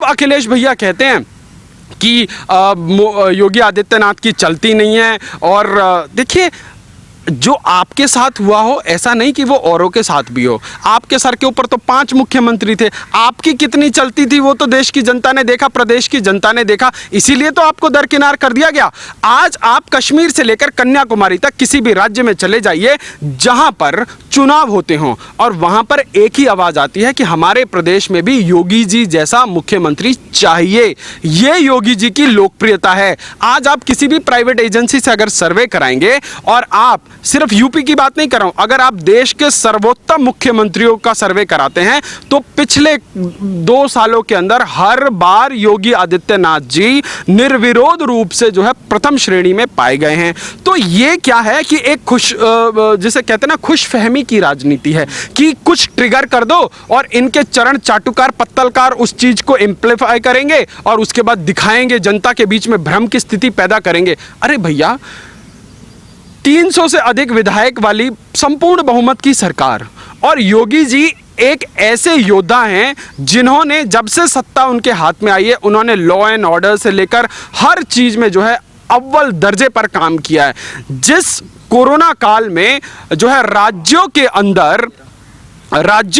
अखिलेश भैया कहते हैं कि योगी आदित्यनाथ की चलती नहीं है, और देखिए जो आपके साथ हुआ हो ऐसा नहीं कि वो औरों के साथ भी हो। आपके सर के ऊपर तो 5 मुख्यमंत्री थे, आपकी कितनी चलती थी वो तो देश की जनता ने देखा, प्रदेश की जनता ने देखा, इसीलिए तो आपको दरकिनार कर दिया गया। आज आप कश्मीर से लेकर कन्याकुमारी तक किसी भी राज्य में चले जाइए जहां पर चुनाव होते हों, और वहां पर एक ही आवाज आती है कि हमारे प्रदेश में भी योगी जी जैसा मुख्यमंत्री चाहिए। ये योगी जी की लोकप्रियता है। आज आप किसी भी प्राइवेट एजेंसी से अगर सर्वे कराएंगे, और आप सिर्फ यूपी की बात नहीं कर रहा हूं, अगर आप देश के सर्वोत्तम मुख्यमंत्रियों का सर्वे कराते हैं तो पिछले 2 सालों के अंदर हर बार योगी आदित्यनाथ जी निर्विरोध रूप से जो है प्रथम श्रेणी में पाए गए हैं। तो ये क्या है कि एक जिसे कहते हैं ना खुशफहमी की राजनीति है कि कुछ ट्रिगर कर दो और इनके चरण चाटुकार पत्तलकार उस चीज को एम्प्लीफाई करेंगे और उसके बाद दिखाएंगे, जनता के बीच में भ्रम की स्थिति पैदा करेंगे। अरे भैया 300 से अधिक विधायक वाली संपूर्ण बहुमत की सरकार, और योगी जी एक ऐसे योद्धा हैं जिन्होंने जब से सत्ता उनके हाथ में आई है उन्होंने लॉ एंड ऑर्डर से लेकर हर चीज में जो है अव्वल दर्जे पर काम किया है। जिस कोरोना काल में जो है राज्यों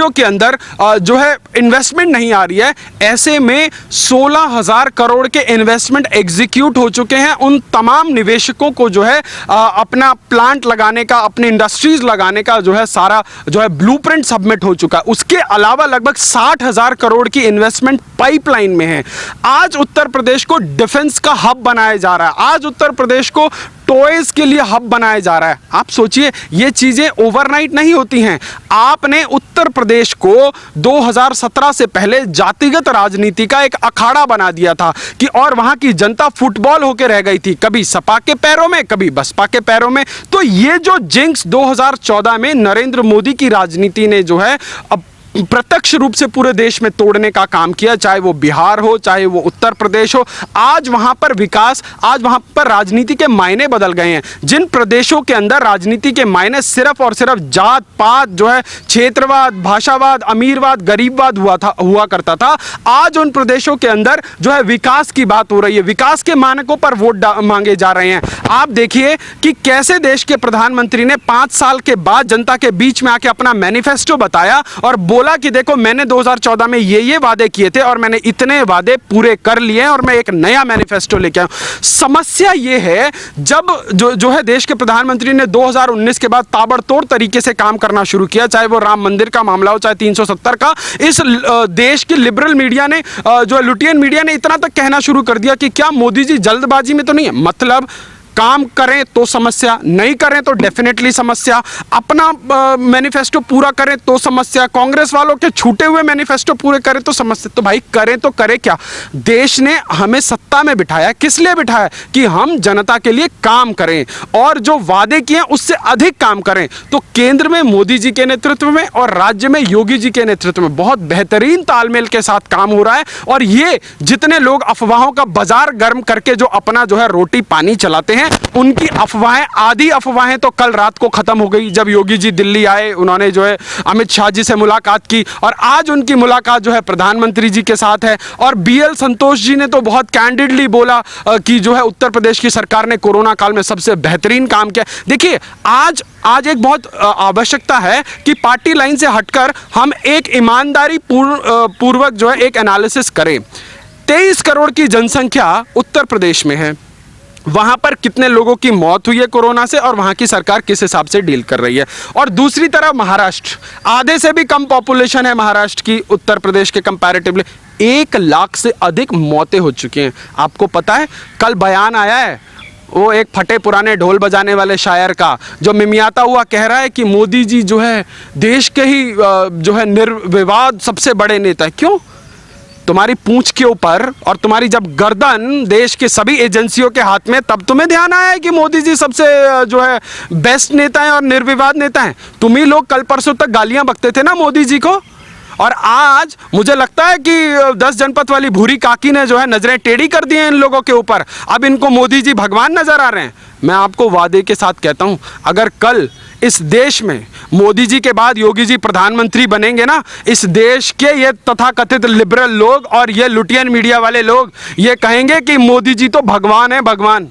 के अंदर जो है इन्वेस्टमेंट नहीं आ रही है, ऐसे में 16,000 करोड़ के इन्वेस्टमेंट एग्जीक्यूट हो चुके हैं। उन तमाम निवेशकों को जो है अपना प्लांट लगाने का, अपने इंडस्ट्रीज लगाने का जो है सारा जो है ब्लूप्रिंट सबमिट हो चुका है। उसके अलावा लगभग 60,000 करोड़ की इन्वेस्टमेंट पाइपलाइन में है। आज उत्तर प्रदेश को डिफेंस का हब बनाया जा रहा है, आज उत्तर प्रदेश को टॉयज के लिए हब बनाया जा रहा है। आप सोचिए ये चीजें ओवरनाइट नहीं होती हैं। आपने उत्तर प्रदेश को 2017 से पहले जातिगत राजनीति का एक अखाड़ा बना दिया था कि, और वहां की जनता फुटबॉल होकर रह गई थी, कभी सपा के पैरों में कभी बसपा के पैरों में। तो ये जो जिंक्स 2014 में नरेंद्र मोदी की राजनीति ने जो है अब प्रत्यक्ष रूप से पूरे देश में तोड़ने का काम किया, चाहे वो बिहार हो चाहे वो उत्तर प्रदेश हो, आज वहां पर विकास, आज वहां पर राजनीति के मायने बदल गए हैं। जिन प्रदेशों के अंदर राजनीति के मायने सिर्फ और सिर्फ जात पात जो है क्षेत्रवाद, भाषावाद, अमीरवाद, गरीबवाद हुआ करता था, आज उन प्रदेशों के अंदर जो है विकास की बात हो रही है, विकास के मानकों पर वोट मांगे जा रहे हैं। आप देखिए कि कैसे देश के प्रधानमंत्री ने 5 साल के बाद जनता के बीच में आके अपना मैनिफेस्टो बताया और बोला कि देखो मैंने 2014 में ये वादे किए थे और मैंने इतने वादे पूरे कर लिए हैं और मैं एक नया मैनिफेस्टो लेके आया हूं। समस्या ये है जब जो है देश के प्रधानमंत्री ने 2019 के बाद ताबड़तोड़ तरीके से काम करना शुरू किया, चाहे वो राम मंदिर का मामला हो चाहे 370 का, इस देश की लिबरल मीडिया ने जो लुटियन मीडिया ने इतना तक कहना शुरू कर दिया कि क्या मोदी जी जल्दबाजी में तो नहीं है। मतलब काम करें तो समस्या, नहीं करें तो डेफिनेटली समस्या, अपना मैनिफेस्टो पूरा करें तो समस्या, कांग्रेस वालों के छूटे हुए मैनिफेस्टो पूरे करें तो समस्या। तो भाई करें तो करें क्या? देश ने हमें सत्ता में बिठाया, किस लिए बिठाया? कि हम जनता के लिए काम करें और जो वादे किए उससे अधिक काम करें। तो केंद्र में मोदी जी के नेतृत्व में और राज्य में योगी जी के नेतृत्व में बहुत बेहतरीन तालमेल के साथ काम हो रहा है। और ये जितने लोग अफवाहों का बाजार गर्म करके जो अपना जो है रोटी पानी चलाते हैं, उनकी अफवाहें, आधी अफवाहें तो कल रात को खत्म हो गई जब योगी जी दिल्ली आए, उन्होंने जो है अमित शाह जी से मुलाकात की और आज उनकी मुलाकात जो है प्रधानमंत्री जी के साथ है। और बीएल संतोष जी ने तो बहुत कैंडिडली बोला कि जो है उत्तर प्रदेश की सरकार ने कोरोना काल में सबसे बेहतरीन काम किया। देखिए आज एक बहुत आवश्यकता है कि पार्टी लाइन से हटकर हम एक ईमानदारी पूर्वक जो है एक एनालिसिस करें। 23 करोड़ की जनसंख्या उत्तर प्रदेश में है, वहां पर कितने लोगों की मौत हुई है कोरोना से और वहां की सरकार किस हिसाब से डील कर रही है। और दूसरी तरफ महाराष्ट्र, आधे से भी कम पॉपुलेशन है महाराष्ट्र की उत्तर प्रदेश के कंपैरेटिवली, 1 लाख से अधिक मौतें हो चुकी हैं। आपको पता है कल बयान आया है वो एक फटे पुराने ढोल बजाने वाले शायर का, जो मिमियाता हुआ कह रहा है कि मोदी जी जो है देश के ही जो है निर्विवाद सबसे बड़े नेता है। क्यों? तुम्हारी पूंछ के ऊपर और तुम्हारी जब गर्दन देश के सभी एजेंसियों के हाथ में, तब तुम्हें ध्यान आया है कि मोदी जी सबसे जो है बेस्ट नेता है और निर्विवाद नेता है। तुम ही लोग कल परसों तक गालियां बकते थे ना मोदी जी को, और आज मुझे लगता है कि 10 जनपद वाली भूरी काकी ने जो है नजरें टेढ़ी कर दी हैं इन लोगों के ऊपर। अब इनको मोदी जी भगवान नजर आ रहे हैं। मैं आपको वादे के साथ कहता हूं, अगर कल इस देश में मोदी जी के बाद योगी जी प्रधानमंत्री बनेंगे ना, इस देश के ये तथाकथित लिबरल लोग और ये लुटियन मीडिया वाले लोग ये कहेंगे कि मोदी जी तो भगवान है, भगवान।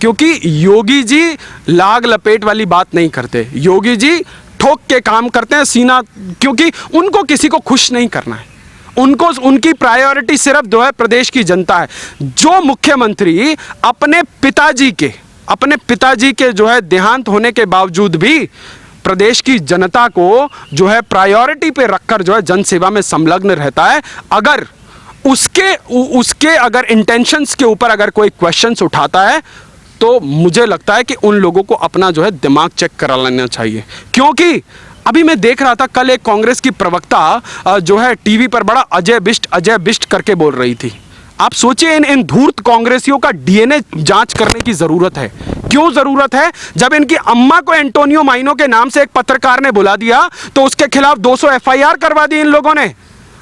क्योंकि योगी जी लाग लपेट वाली बात नहीं करते, योगी जी ठोक के काम करते हैं सीना, क्योंकि उनको किसी को खुश नहीं करना है, उनको उनकी प्रायोरिटी सिर्फ जो है प्रदेश की जनता है। जो मुख्यमंत्री अपने पिताजी के जो है देहांत होने के बावजूद भी प्रदेश की जनता को जो है प्रायोरिटी पे रखकर जो है जनसेवा में संलग्न रहता है, अगर उसके अगर इंटेंशंस के ऊपर अगर कोई क्वेश्चंस उठाता है तो मुझे लगता है कि उन लोगों को अपना जो है दिमाग चेक करा लेना चाहिए। क्योंकि अभी मैं देख रहा था, कल एक कांग्रेस की प्रवक्ता जो है टीवी पर बड़ा अजय बिष्ट करके बोल रही थी। आप सोचिए, इन धूर्त कांग्रेसियों का डीएनए जांच करने की जरूरत है। क्यों जरूरत है? जब इनकी अम्मा को एंटोनियो माइनो के नाम से एक पत्रकार ने बुला दिया तो उसके खिलाफ 200 एफआईआर करवा दी इन लोगों ने।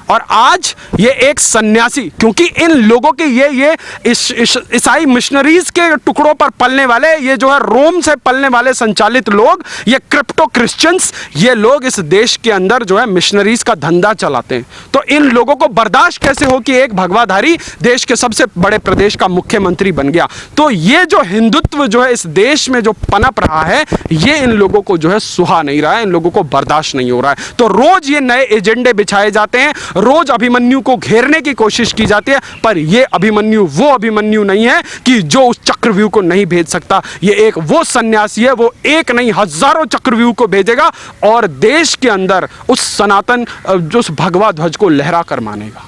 और आज ये एक सन्यासी, क्योंकि इन लोगों के ये ईसाई मिशनरीज के टुकड़ों पर पलने वाले, ये जो है रोम से पलने वाले संचालित लोग, ये क्रिप्टो क्रिश्चियंस, ये लोग इस देश के अंदर जो है मिशनरीज का धंधा चलाते हैं। तो इन लोगों को बर्दाश्त कैसे हो कि एक भगवाधारी देश के सबसे बड़े प्रदेश का मुख्यमंत्री बन गया। तो ये जो हिंदुत्व जो है इस देश में जो पनप रहा है, ये इन लोगों को जो है सुहा नहीं रहा है, इन लोगों को बर्दाश्त नहीं हो रहा है। तो रोज ये नए एजेंडे बिछाए जाते हैं, रोज अभिमन्यु को घेरने की कोशिश की जाती है, पर यह अभिमन्यु वो अभिमन्यु नहीं है कि जो उस चक्रव्यूह को नहीं भेज सकता। ये एक वो सन्यासी है, वो एक नहीं हजारों चक्रव्यूह को भेजेगा और देश के अंदर उस सनातन जो उस भगवा ध्वज को लहरा कर मानेगा।